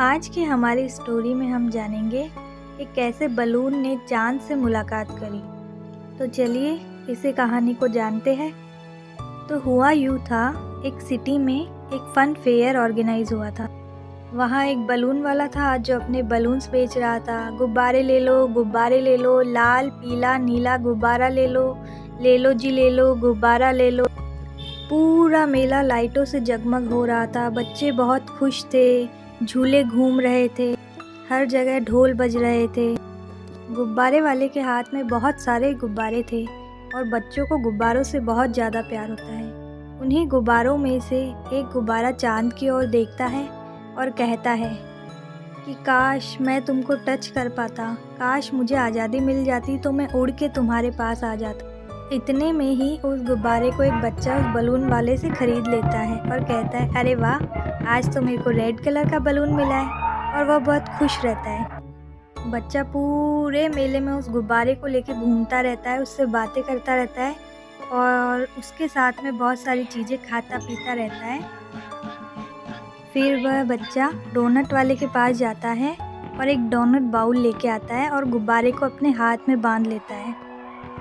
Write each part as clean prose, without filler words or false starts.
आज की हमारी स्टोरी में हम जानेंगे कि कैसे बलून ने चांद से मुलाकात करी। तो चलिए इसी कहानी को जानते हैं। तो हुआ यूँ था, एक सिटी में एक फन फेयर ऑर्गेनाइज हुआ था। वहाँ एक बलून वाला था जो अपने बलून्स बेच रहा था। गुब्बारे ले लो, गुब्बारे ले लो, लाल पीला नीला गुब्बारा ले लो जी ले लो, गुब्बारा ले लो। पूरा मेला लाइटों से जगमग हो रहा था। बच्चे बहुत खुश थे, झूले घूम रहे थे, हर जगह ढोल बज रहे थे। गुब्बारे वाले के हाथ में बहुत सारे गुब्बारे थे और बच्चों को गुब्बारों से बहुत ज़्यादा प्यार होता है। उन्हीं गुब्बारों में से एक गुब्बारा चांद की ओर देखता है और कहता है कि काश मैं तुमको टच कर पाता, काश मुझे आज़ादी मिल जाती तो मैं उड़ के तुम्हारे पास आ जाता। इतने में ही उस गुब्बारे को एक बच्चा उस बलून वाले से ख़रीद लेता है और कहता है, अरे वाह, आज तो मेरे को रेड कलर का बलून मिला है। और वह बहुत खुश रहता है। बच्चा पूरे मेले में उस गुब्बारे को लेके घूमता रहता है, उससे बातें करता रहता है और उसके साथ में बहुत सारी चीज़ें खाता पीता रहता है। फिर वह बच्चा डोनट वाले के पास जाता है और एक डोनट बाउल लेके आता है और गुब्बारे को अपने हाथ में बांध लेता है।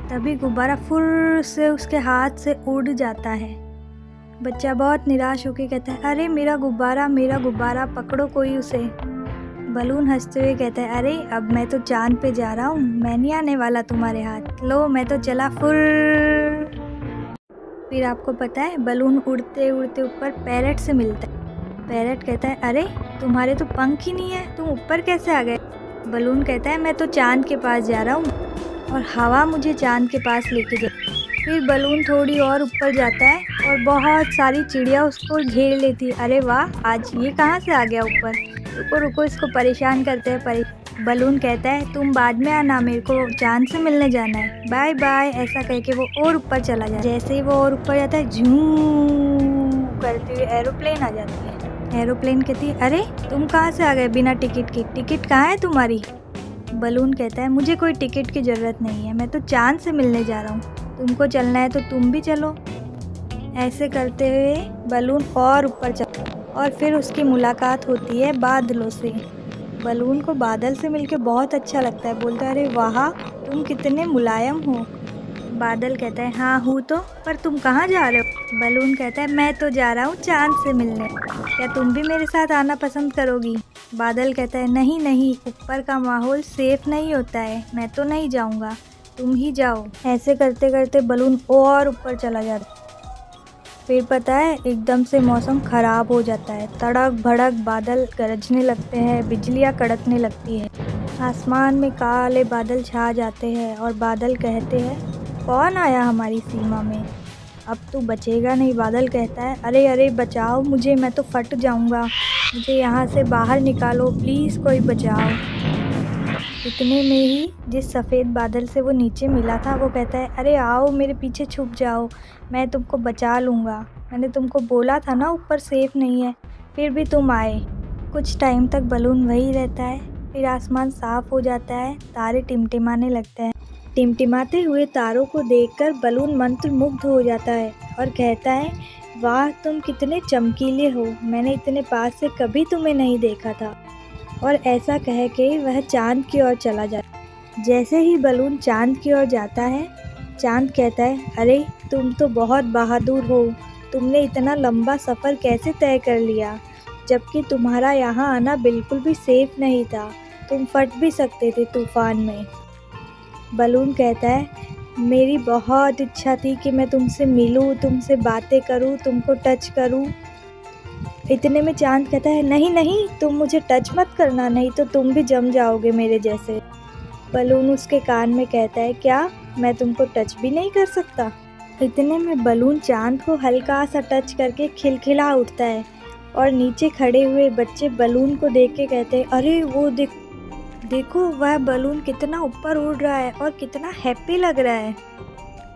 तभी गुब्बारा फुर्र से उसके हाथ से उड़ जाता है। बच्चा बहुत निराश होकर कहता है, अरे मेरा गुब्बारा पकड़ो कोई उसे। बलून हंसते हुए कहता है, अरे अब मैं तो चांद पे जा रहा हूँ, मैं नहीं आने वाला तुम्हारे हाथ, लो मैं तो चला फुर्र। फिर आपको पता है बलून उड़ते उड़ते ऊपर पैरट से मिलता है। पैरट कहता है, अरे तुम्हारे तो पंख ही नहीं है, तुम ऊपर कैसे आ गए। बलून कहता है, मैं तो चांद के पास जा रहा हूँ और हवा मुझे चांद के पास लेके जाए। फिर बलून थोड़ी और ऊपर जाता है और बहुत सारी चिड़िया उसको घेर लेती है। अरे वाह, आज ये कहाँ से आ गया ऊपर, रुको रुको इसको परेशान करते हैं। बलून कहता है, तुम बाद में आना, मेरे को चांद से मिलने जाना है, बाय बाय। ऐसा करके वो और ऊपर चला जाता है। जैसे ही वो और ऊपर जाता है, झूं करते हुए एरोप्लेन आ जाती है। एरोप्लेन कहती है, अरे तुम कहाँ से आ गए बिना टिकट के, टिकट कहाँ है तुम्हारी। बलून कहता है, मुझे कोई टिकट की ज़रूरत नहीं है, मैं तो चांद से मिलने जा रहा हूँ, तुमको चलना है तो तुम भी चलो। ऐसे करते हुए बलून और ऊपर चलता है और फिर उसकी मुलाकात होती है बादलों से। बलून को बादल से मिलके बहुत अच्छा लगता है, बोलता है, अरे वाह, तुम कितने मुलायम हो। बादल कहता है, हाँ हूँ तो, पर तुम कहाँ जा रहे हो। बलून कहता है, मैं तो जा रहा हूँ चांद से मिलने, क्या तुम भी मेरे साथ आना पसंद करोगी। बादल कहता है, नहीं नहीं, ऊपर का माहौल सेफ नहीं होता है, मैं तो नहीं जाऊँगा, तुम ही जाओ। ऐसे करते करते बलून और ऊपर चला जाता है। फिर पता है एकदम से मौसम ख़राब हो जाता है। तड़क भड़क बादल गरजने लगते हैं, बिजलियाँ कड़कने लगती है, आसमान में काले बादल छा जाते हैं और बादल कहते हैं, कौन आया हमारी सीमा में, अब तू बचेगा नहीं। बादल कहता है, अरे अरे बचाओ मुझे, मैं तो फट जाऊंगा, मुझे यहाँ से बाहर निकालो, प्लीज़ कोई बचाओ। इतने में ही जिस सफ़ेद बादल से वो नीचे मिला था वो कहता है, अरे आओ मेरे पीछे छुप जाओ, मैं तुमको बचा लूँगा, मैंने तुमको बोला था ना ऊपर सेफ नहीं है, फिर भी तुम आए। कुछ टाइम तक बलून वही रहता है, फिर आसमान साफ़ हो जाता है, तारे टिमटिमाने लगते हैं। टिमटिमाते हुए तारों को देखकर बलून मंत्रमुग्ध हो जाता है और कहता है, वाह तुम कितने चमकीले हो, मैंने इतने पास से कभी तुम्हें नहीं देखा था। और ऐसा कह के वह चांद की ओर चला जाता। जैसे ही बलून चांद की ओर जाता है, चांद कहता है, अरे तुम तो बहुत बहादुर हो, तुमने इतना लंबा सफ़र कैसे तय कर लिया, जबकि तुम्हारा यहाँ आना बिल्कुल भी सेफ नहीं था, तुम फट भी सकते थे तूफ़ान में। बलून कहता है, मेरी बहुत इच्छा थी कि मैं तुमसे मिलूं, तुमसे बातें करूं, तुमको टच करूं। इतने में चांद कहता है, नहीं नहीं, तुम मुझे टच मत करना, नहीं तो तुम भी जम जाओगे मेरे जैसे। बलून उसके कान में कहता है, क्या मैं तुमको टच भी नहीं कर सकता। इतने में बलून चांद को हल्का सा टच करके खिलखिला उठता है और नीचे खड़े हुए बच्चे बलून को देख के कहते हैं, अरे वो देखो वह बलून कितना ऊपर उड़ रहा है और कितना हैप्पी लग रहा है।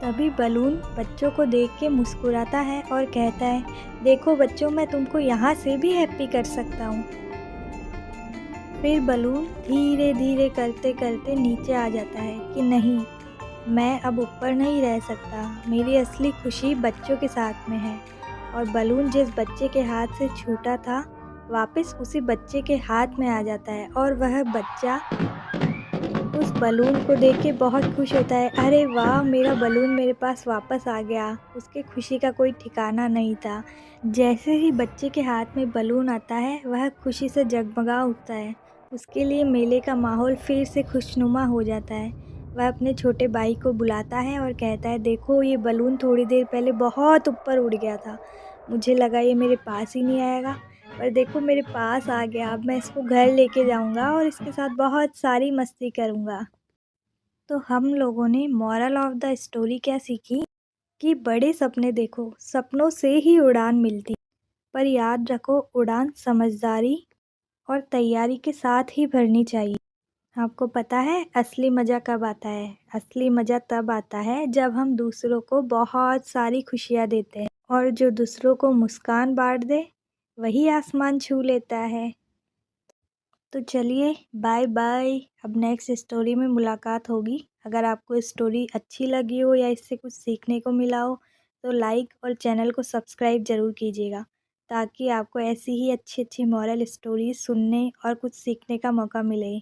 तभी बलून बच्चों को देख के मुस्कुराता है और कहता है, देखो बच्चों, मैं तुमको यहाँ से भी हैप्पी कर सकता हूँ। फिर बलून धीरे धीरे करते करते नीचे आ जाता है कि नहीं, मैं अब ऊपर नहीं रह सकता, मेरी असली खुशी बच्चों के साथ में है। और बलून जिस बच्चे के हाथ से छूटा था वापस उसी बच्चे के हाथ में आ जाता है और वह बच्चा उस बलून को देख के बहुत खुश होता है। अरे वाह! मेरा बलून मेरे पास वापस आ गया। उसके खुशी का कोई ठिकाना नहीं था। जैसे ही बच्चे के हाथ में बलून आता है, वह खुशी से जगमगा उठता है। उसके लिए मेले का माहौल फिर से खुशनुमा हो जाता है। वह अपने छोटे भाई को बुलाता है और कहता है, देखो ये बलून थोड़ी देर पहले बहुत ऊपर उड़ गया था। मुझे लगा ये मेरे पास ही नहीं आएगा, पर देखो मेरे पास आ गया। अब मैं इसको घर लेके जाऊँगा और इसके साथ बहुत सारी मस्ती करूँगा। तो हम लोगों ने मोरल ऑफ द स्टोरी क्या सीखी कि बड़े सपने देखो, सपनों से ही उड़ान मिलती, पर याद रखो उड़ान समझदारी और तैयारी के साथ ही भरनी चाहिए। आपको पता है असली मज़ा कब आता है? असली मज़ा तब आता है जब हम दूसरों को बहुत सारी खुशियाँ देते हैं, और जो दूसरों को मुस्कान बाँट दे, वही आसमान छू लेता है। तो चलिए बाय बाय, अब नेक्स्ट स्टोरी में मुलाकात होगी। अगर आपको स्टोरी अच्छी लगी हो या इससे कुछ सीखने को मिला हो तो लाइक और चैनल को सब्सक्राइब ज़रूर कीजिएगा, ताकि आपको ऐसी ही अच्छी अच्छी मॉरल स्टोरीज सुनने और कुछ सीखने का मौका मिले।